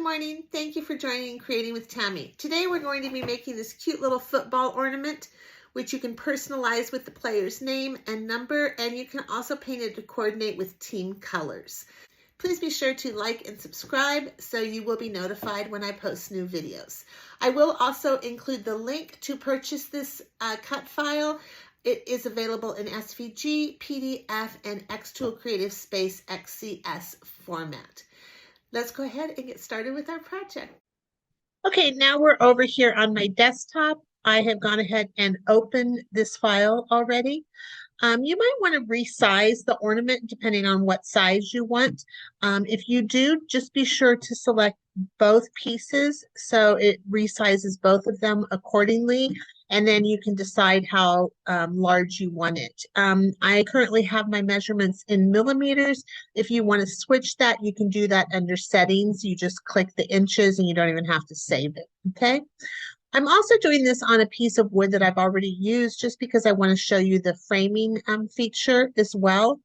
morning. Thank you for joining and creating with Tammy. Today we're going to be making this cute little football ornament, which you can personalize with the player's name and number, and you can also paint it to coordinate with team colors. Please be sure to like and subscribe so you will be notified when I post new videos. I will also include the link to purchase this cut file. It is available in SVG, PDF, and Xtool Creative Space XCS format. Let's go ahead and get started with our project. Okay, now we're over here on my desktop. I have gone ahead and opened this file already. You might want to resize the ornament depending on what size you want. If you do, just be sure to select both pieces so it resizes both of them accordingly, and then you can decide how large you want it. I currently have my measurements in millimeters. If you want to switch that, you can do that under settings. You just click the inches and you don't even have to save it, okay? I'm also doing this on a piece of wood that I've already used just because I want to show you the framing feature as well.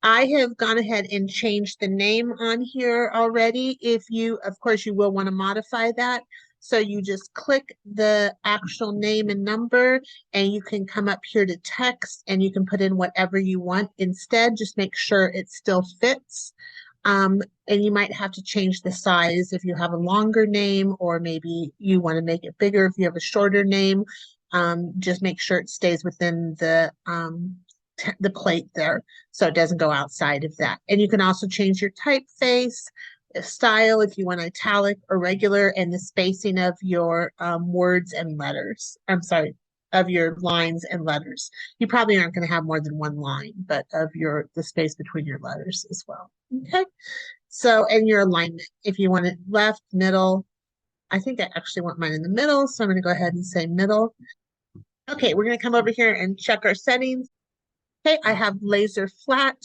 I have gone ahead and changed the name on here already. If you, of course, you will want to modify that. So you just click the actual name and number, and you can come up here to text and you can put in whatever you want instead. Just make sure it still fits. And you might have to change the size if you have a longer name, or maybe you want to make it bigger if you have a shorter name. Just make sure it stays within the plate there, so it doesn't go outside of that. And you can also change your typeface, style if you want italic or regular, and the spacing of your words and letters. I'm sorry, of your lines and letters. You probably aren't going to have more than one line, but of the space between your letters as well. Okay. So, and your alignment, if you want it left, middle. I think I actually want mine in the middle, so I'm going to go ahead and say middle. Okay, we're going to come over here and check our settings. Okay, I have laser flat,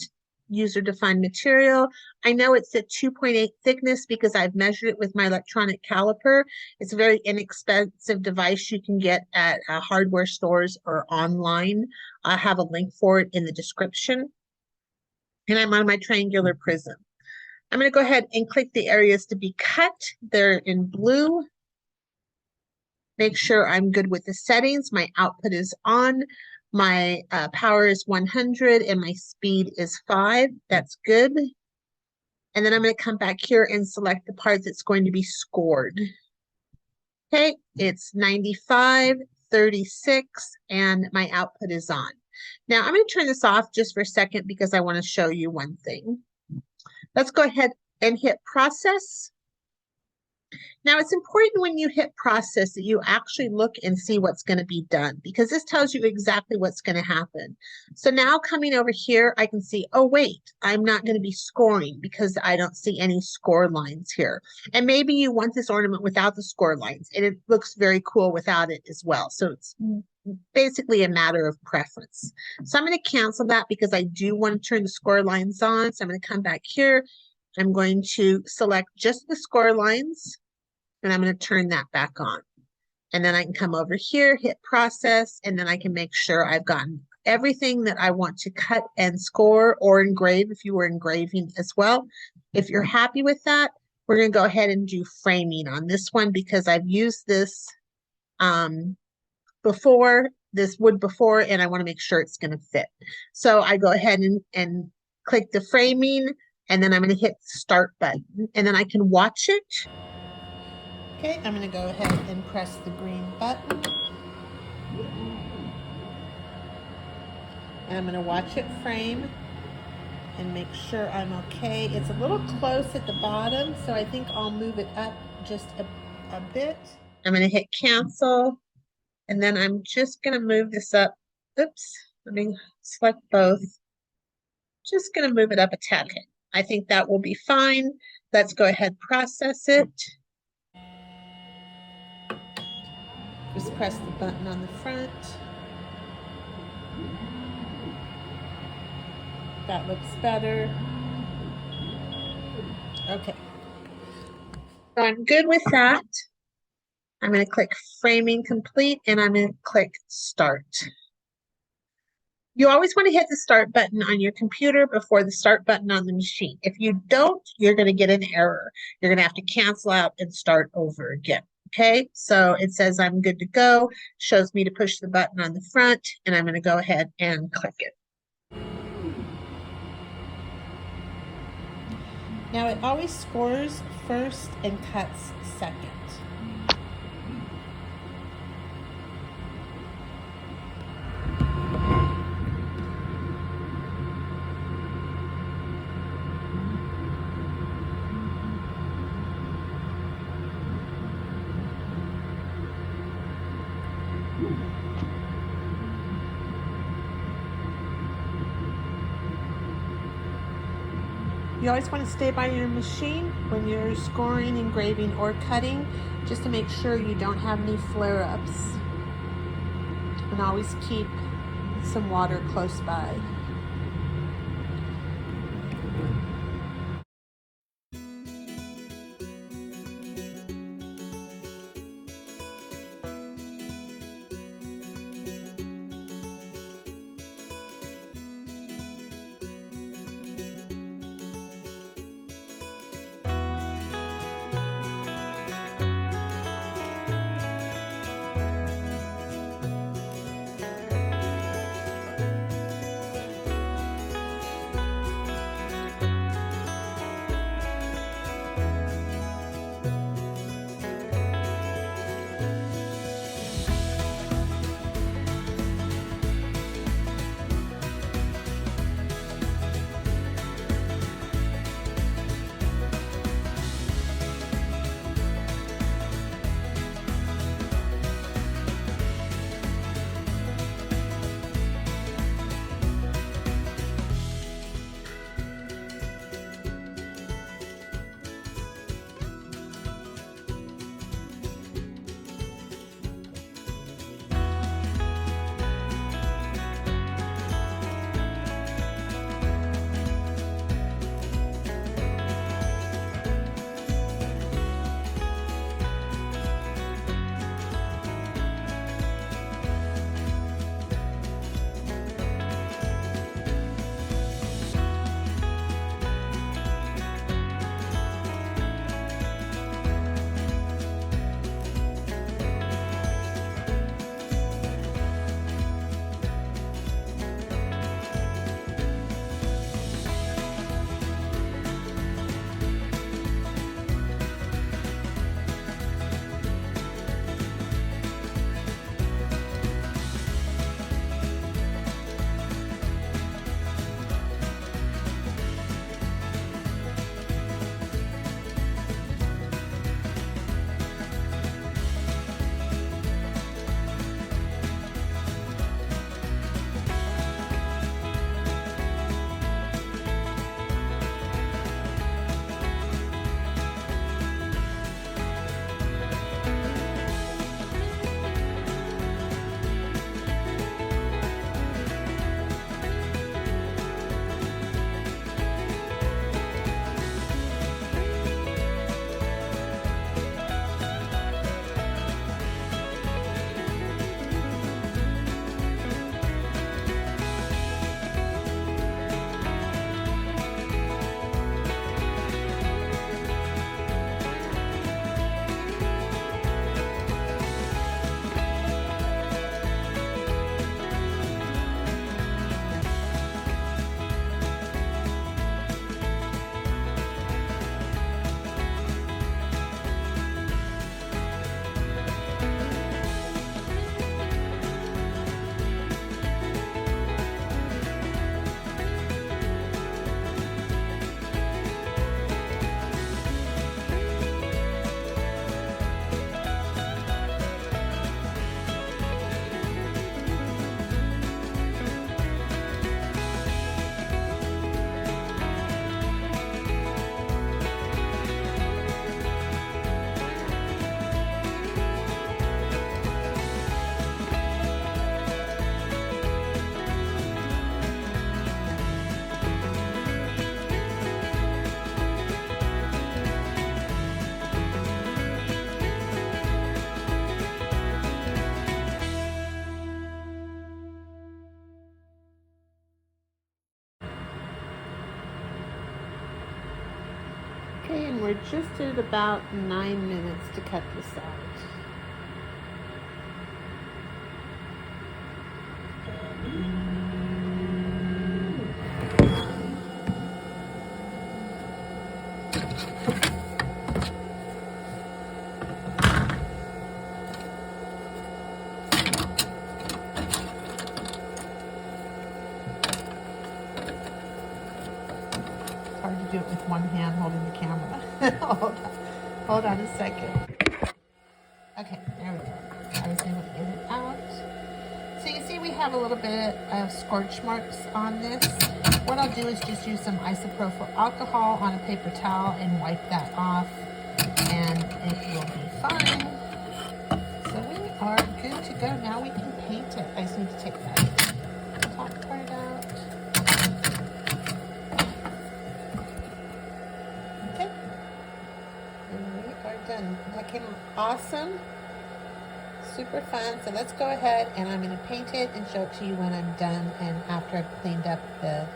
user-defined material. I know it's at 2.8 thickness because I've measured it with my electronic caliper. It's a very inexpensive device you can get at hardware stores or online. I have a link for it in the description. And I'm on my triangular prism. I'm going to go ahead and click the areas to be cut. They're in blue. Make sure I'm good with the settings. My output is on. My power is 100 and my speed is 5. That's good. And then I'm going to come back here and select the part that's going to be scored. Okay, it's 95, 36, and my output is on. Now I'm going to turn this off just for a second because I want to show you one thing. Let's go ahead and hit process. Now, it's important when you hit process that you actually look and see what's going to be done, because this tells you exactly what's going to happen. So now coming over here, I can see, oh, wait, I'm not going to be scoring because I don't see any score lines here. And maybe you want this ornament without the score lines, and it looks very cool without it as well. So it's basically a matter of preference. So I'm going to cancel that because I do want to turn the score lines on. So I'm going to come back here. I'm going to select just the score lines, and I'm going to turn that back on. And then I can come over here, hit process, and then I can make sure I've gotten everything that I want to cut and score or engrave if you were engraving as well. If you're happy with that, we're going to go ahead and do framing on this one because I've used this before, this wood before, and I want to make sure it's going to fit. So I go ahead and click the framing, and then I'm going to hit the start button, and then I can watch it. Okay, I'm going to go ahead and press the green button. And I'm going to watch it frame and make sure I'm okay. It's a little close at the bottom, so I think I'll move it up just a bit. I'm going to hit cancel, and then I'm just going to move this up. Oops, let me select both. Just going to move it up a tad. I think that will be fine. Let's go ahead, process it. Just press the button on the front. That looks better. Okay. So I'm good with that. I'm going to click framing complete, and I'm going to click start. You always want to hit the start button on your computer before the start button on the machine. If you don't, you're going to get an error. You're going to have to cancel out and start over again. Okay, so it says I'm good to go, shows me to push the button on the front, and I'm going to go ahead and click it. Now it always scores first and cuts second. You always want to stay by your machine when you're scoring, engraving, or cutting, just to make sure you don't have any flare-ups. And always keep some water close by. Okay, and we're just at about 9 minutes to cut this out. Hard to do it with one hand holding the camera. Hold on a second. Okay, there we go. I was able to get it out. So you see we have a little bit of scorch marks on this. What I'll do is just use some isopropyl alcohol on a paper towel and wipe that off, and it will be fine. So we are good to go. Now we can paint it. I just need to take that top part out. Okay. And we are done. That came out awesome. Super fun. So let's go ahead and I'm going to paint it and show it to you when I'm done and after I've cleaned up the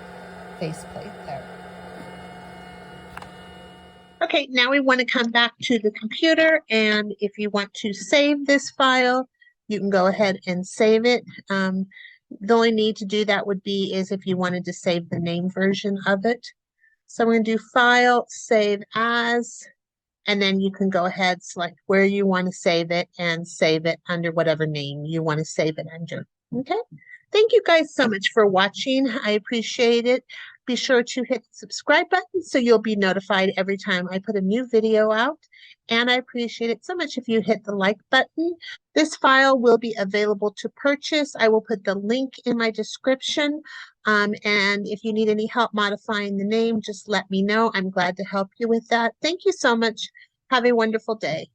faceplate there. Okay, now we want to come back to the computer, and if you want to save this file, you can go ahead and save it. The only need to do that would be is if you wanted to save the name version of it. So we're going to do File, Save As, and then you can go ahead, select where you want to save it, and save it under whatever name you want to save it under. Okay? Thank you guys so much for watching. I appreciate it. Be sure to hit the subscribe button so you'll be notified every time I put a new video out. And I appreciate it so much if you hit the like button. This file will be available to purchase. I will put the link in my description. And if you need any help modifying the name, just let me know. I'm glad to help you with that. Thank you so much. Have a wonderful day.